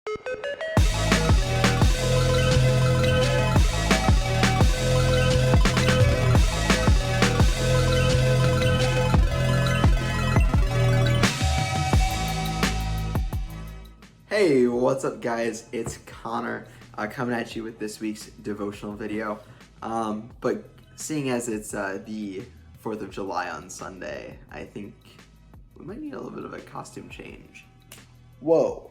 Hey, what's up guys? It's Connor coming at you with this week's devotional video. But seeing as it's the 4th of July on Sunday, I think we might need a little bit of a costume change. Whoa,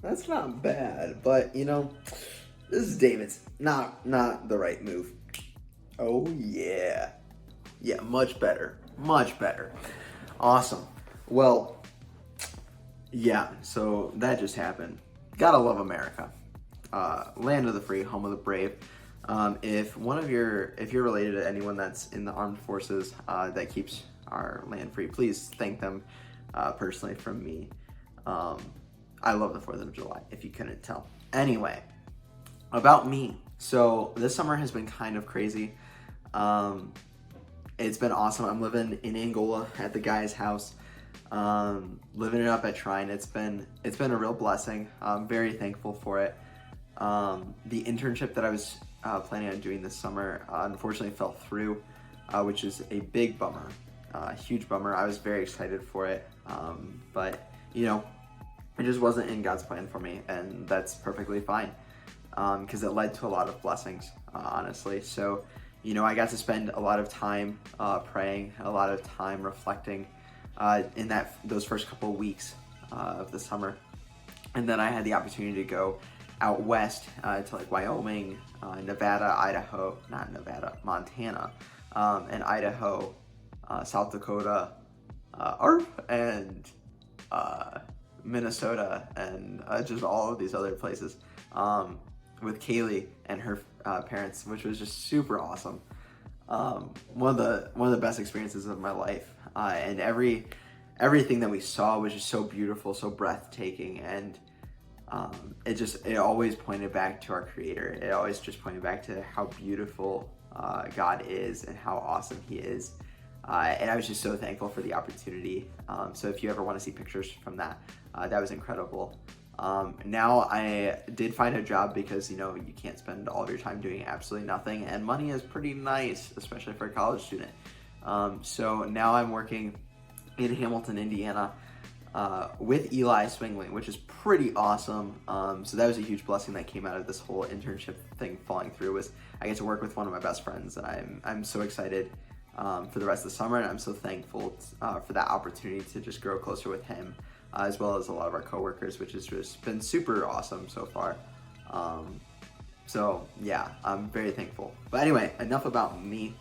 that's not bad, but you know, this is David's. Not the right move. Oh yeah. Yeah, much better. Much better. Awesome. Well, yeah, so that just happened. Gotta love America. Land of the free, home of the brave. If you're related to anyone that's in the armed forces that keeps our land free, please thank them personally from me. I love the 4th of July, if you couldn't tell. Anyway, about me. So this summer has been kind of crazy. It's been awesome. I'm living in Angola at the guy's house. Living it up at Shrine. It's been a real blessing. I'm very thankful for it. The internship that I was planning on doing this summer unfortunately fell through, which is a big bummer, huge bummer. I was very excited for it, but you know, it just wasn't in God's plan for me, and that's perfectly fine, because it led to a lot of blessings, honestly. So, you know, I got to spend a lot of time praying, a lot of time reflecting in those first couple of weeks of the summer. And then I had the opportunity to go out west to like Wyoming, Montana, and Idaho, South Dakota, and Minnesota, and just all of these other places with Kaylee and her parents, which was just super awesome. One of the best experiences of my life. And everything that we saw was just so beautiful, so breathtaking, and it always pointed back to our Creator. It always just pointed back to how beautiful God is and how awesome He is. And I was just so thankful for the opportunity. So if you ever want to see pictures from that, that was incredible. Now I did find a job because, you know, you can't spend all of your time doing absolutely nothing, and money is pretty nice, especially for a college student. So now I'm working in Hamilton, Indiana, with Eli Swingling, which is pretty awesome. So that was a huge blessing that came out of this whole internship thing falling through, was I get to work with one of my best friends, and I'm so excited for the rest of the summer, and I'm so thankful for that opportunity to just grow closer with him, as well as a lot of our coworkers, which has just been super awesome so far. So yeah, I'm very thankful. But anyway, enough about me.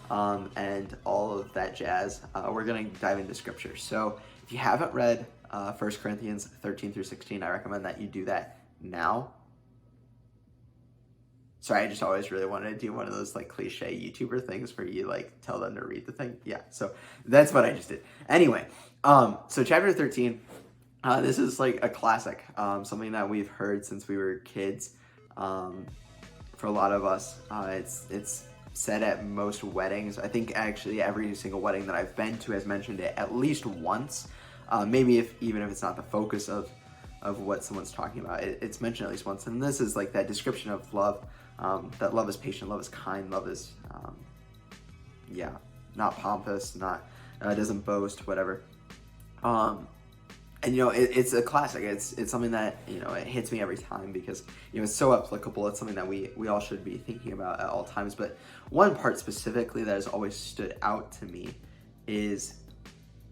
And all of that jazz. We're going to dive into scripture. So if you haven't read 1 Corinthians 13 through 16, I recommend that you do that now. Sorry, I just always really wanted to do one of those like cliche YouTuber things where you like tell them to read the thing. Yeah, so that's what I just did. Anyway, so chapter 13, this is like a classic, something that we've heard since we were kids. For a lot of us, it's said at most weddings. I think actually every single wedding that I've been to has mentioned it at least once. Maybe even if it's not the focus of what someone's talking about, it's mentioned at least once. And this is like that description of love, that love is patient, love is kind, love is, not pompous, doesn't boast, whatever. And you know, it's a classic. It's something that, you know, it hits me every time because, you know, it's so applicable. It's something that we all should be thinking about at all times. But one part specifically that has always stood out to me is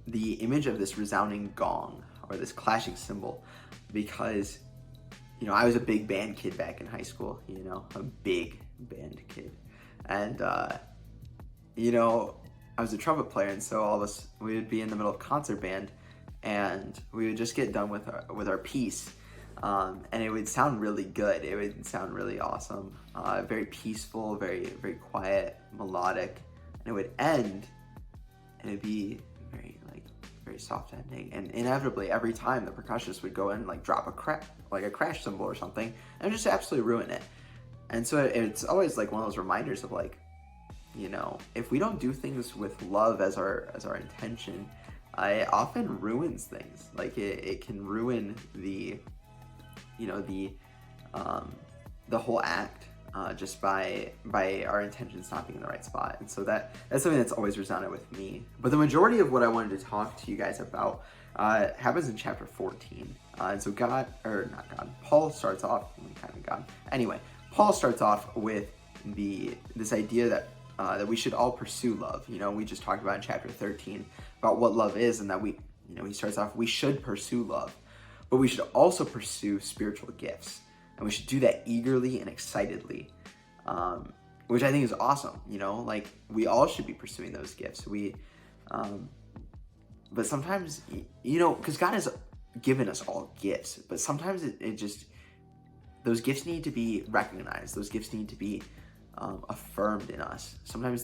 the image of this resounding gong, or this clashing cymbal, because, you know, I was a big band kid back in high school, you know, a big band kid. And, you know, I was a trumpet player, and so all of us, we would be in the middle of concert band, and we would just get done with our piece, and it would sound really good. It would sound really awesome, very peaceful, very, very quiet, melodic, and it would end, and it'd be very soft ending. And inevitably, every time the percussionist would go in and like drop a crash cymbal or something, and just absolutely ruin it. And so it's always like one of those reminders of like, you know, if we don't do things with love as our intention, it often ruins things. Like it can ruin the the whole act, just by our intentions not being in the right spot. And so that's something that's always resounded with me. But the majority of what I wanted to talk to you guys about happens in chapter 14. And so Paul starts off, Paul starts off with this idea that we should all pursue love. We just talked about in chapter 13 about what love is, and that he starts off, we should pursue love, but we should also pursue spiritual gifts. And we should do that eagerly and excitedly, which I think is awesome. Like, we all should be pursuing those gifts. But sometimes, because God has given us all gifts, but sometimes those gifts need to be recognized. Those gifts need to be affirmed in us. Sometimes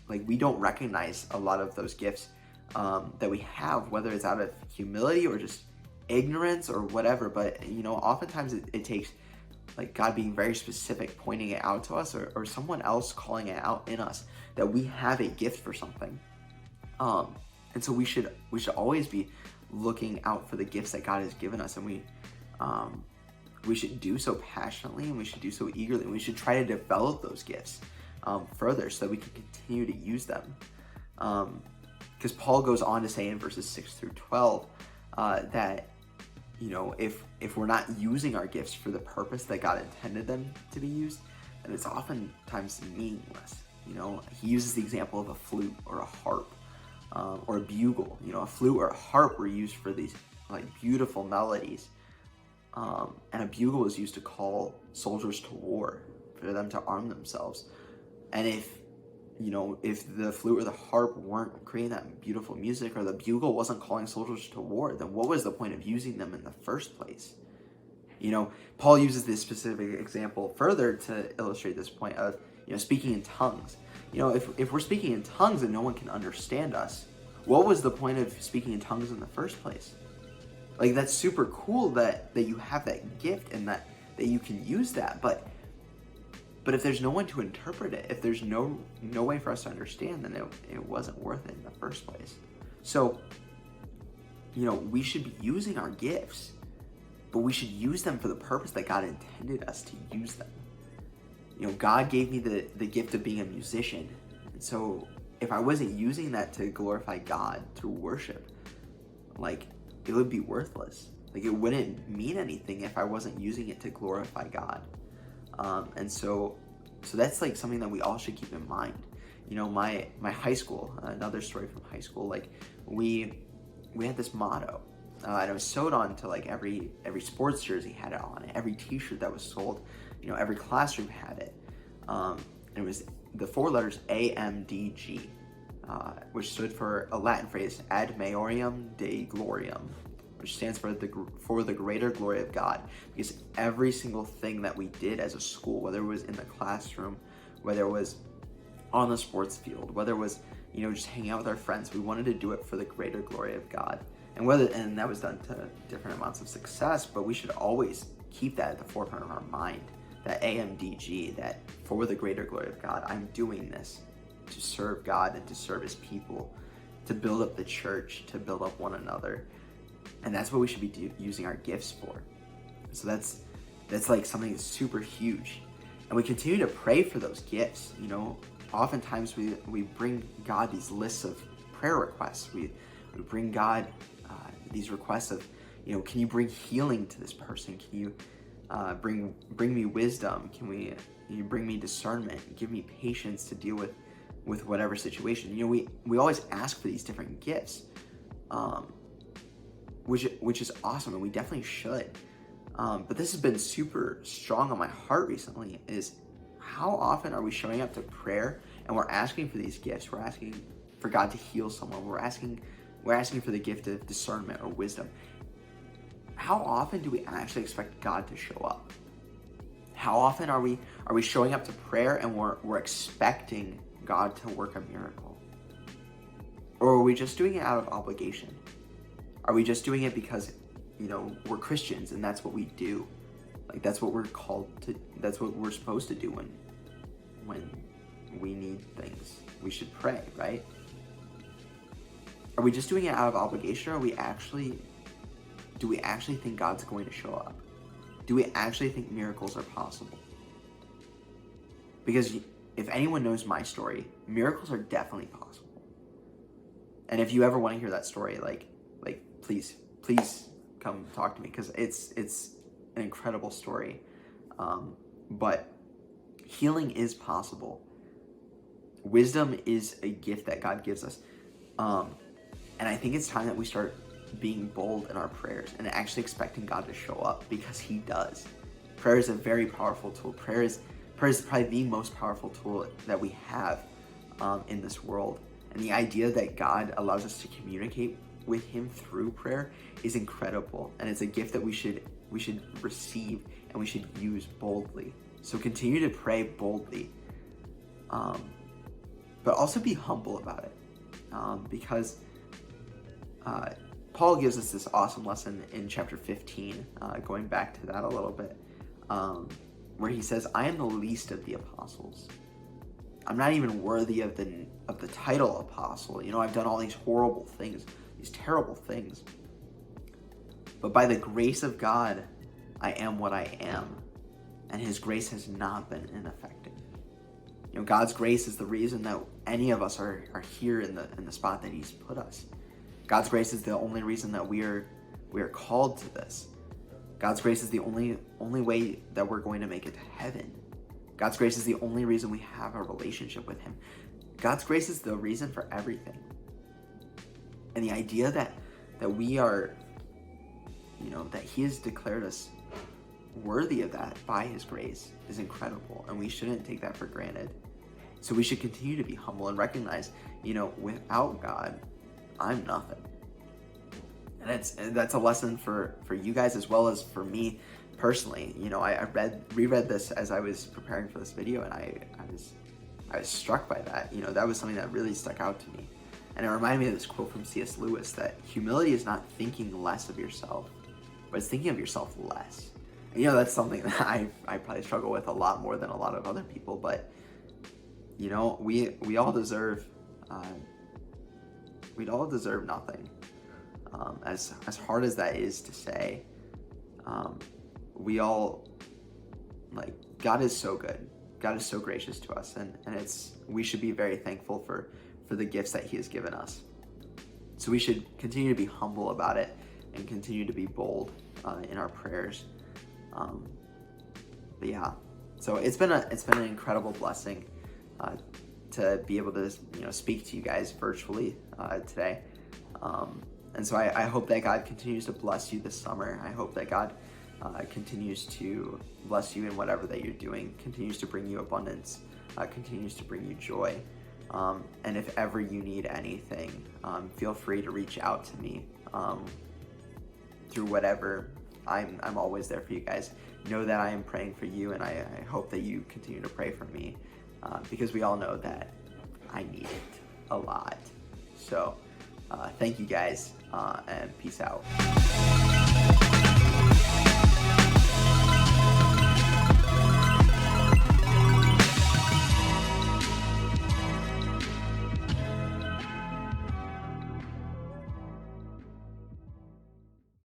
we don't recognize a lot of those gifts that we have, whether it's out of humility or just ignorance or whatever. But, oftentimes it takes God being very specific, pointing it out to us, or someone else calling it out in us that we have a gift for something. And so we should always be looking out for the gifts that God has given us, and we should do so passionately, and we should do so eagerly, and we should try to develop those gifts further so that we can continue to use them. Because Paul goes on to say in verses 6 through 12 that if we're not using our gifts for the purpose that God intended them to be used, then it's oftentimes meaningless. He uses the example of a flute or a harp, or a bugle. A flute or a harp were used for these beautiful melodies, and a bugle was used to call soldiers to war, for them to arm themselves. And if the flute or the harp weren't creating that beautiful music, or the bugle wasn't calling soldiers to war, then what was the point of using them in the first place? Paul uses this specific example further to illustrate this point of, speaking in tongues. If we're speaking in tongues and no one can understand us, what was the point of speaking in tongues in the first place? That's super cool that you have that gift and that you can use that, but if there's no one to interpret it, if there's no way for us to understand, then it wasn't worth it in the first place. So, we should be using our gifts, but we should use them for the purpose that God intended us to use them. God gave me the gift of being a musician. And so if I wasn't using that to glorify God through worship, it would be worthless. It wouldn't mean anything if I wasn't using it to glorify God. And so that's something that we all should keep in mind. My high school, another story from high school, we had this motto, and it was sewed on to every sports jersey had it on it, every t-shirt that was sold, every classroom had it. And it was the 4 letters AMDG, which stood for a Latin phrase, Ad Maiorem Dei Gloriam, which stands for the greater glory of God. Because every single thing that we did as a school, whether it was in the classroom, whether it was on the sports field, whether it was just hanging out with our friends, we wanted to do it for the greater glory of God. And that was done to different amounts of success, but we should always keep that at the forefront of our mind, that AMDG, that for the greater glory of God, I'm doing this to serve God and to serve his people, to build up the church, to build up one another. And that's what we should be using our gifts for. So that's something that's super huge. And we continue to pray for those gifts. Oftentimes we bring God these lists of prayer requests. We bring God these requests of, can you bring healing to this person? Can you bring me wisdom? Can you bring me discernment? Give me patience to deal with whatever situation. We always ask for these different gifts, which is awesome, and we definitely should. But this has been super strong on my heart recently, is how often are we showing up to prayer and we're asking for these gifts? We're asking for God to heal someone. We're asking for the gift of discernment or wisdom. How often do we actually expect God to show up? How often are we showing up to prayer and we're expecting God to work a miracle? Or are we just doing it out of obligation? Are we just doing it because, we're Christians and that's what we do? That's what we're called to, that's what we're supposed to do when we need things. We should pray, right? Are we just doing it out of obligation, or do we actually think God's going to show up? Do we actually think miracles are possible? Because if anyone knows my story, miracles are definitely possible. And if you ever want to hear that story, like please come talk to me, because it's an incredible story. But healing is possible. Wisdom is a gift that God gives us. And I think it's time that we start being bold in our prayers and actually expecting God to show up, because he does. Prayer is a very powerful tool. Prayer is probably the most powerful tool that we have in this world. And the idea that God allows us to communicate with him through prayer is incredible. And it's a gift that we should receive and we should use boldly. So continue to pray boldly, but also be humble about it, because Paul gives us this awesome lesson in chapter 15, going back to that a little bit, where he says, I am the least of the apostles. I'm not even worthy of the title apostle. You know, I've done all these horrible things, these terrible things. But by the grace of God, I am what I am. And his grace has not been ineffective. You know, God's grace is the reason that any of us are here in the spot that he's put us. God's grace is the only reason that we are called to this. God's grace is the only way that we're going to make it to heaven. God's grace is the only reason we have a relationship with him. God's grace is the reason for everything. And the idea that we are, you know, that he has declared us worthy of that by his grace is incredible, and we shouldn't take that for granted. So we should continue to be humble and recognize, you know, without God, I'm nothing. And that's a lesson for you guys as well as for me personally. You know, I reread this as I was preparing for this video, and I was struck by that. You know, that was something that really stuck out to me. And it reminded me of this quote from C.S. Lewis, that humility is not thinking less of yourself, but it's thinking of yourself less. And, you know, that's something that I probably struggle with a lot more than a lot of other people. But, you know, we all deserve nothing. As hard as that is to say, we all, like, God is so good. God is so gracious to us, and we should be very thankful for the gifts that he has given us. So we should continue to be humble about it and continue to be bold in our prayers. But yeah, so it's been an incredible blessing to be able to, you know, speak to you guys virtually today. And so I hope that God continues to bless you this summer. I hope that God continues to bless you in whatever that you're doing, continues to bring you abundance, continues to bring you joy. And if ever you need anything, feel free to reach out to me through whatever. I'm always there for you guys. Know that I am praying for you, and I hope that you continue to pray for me, because we all know that I need it a lot. So thank you guys, and peace out.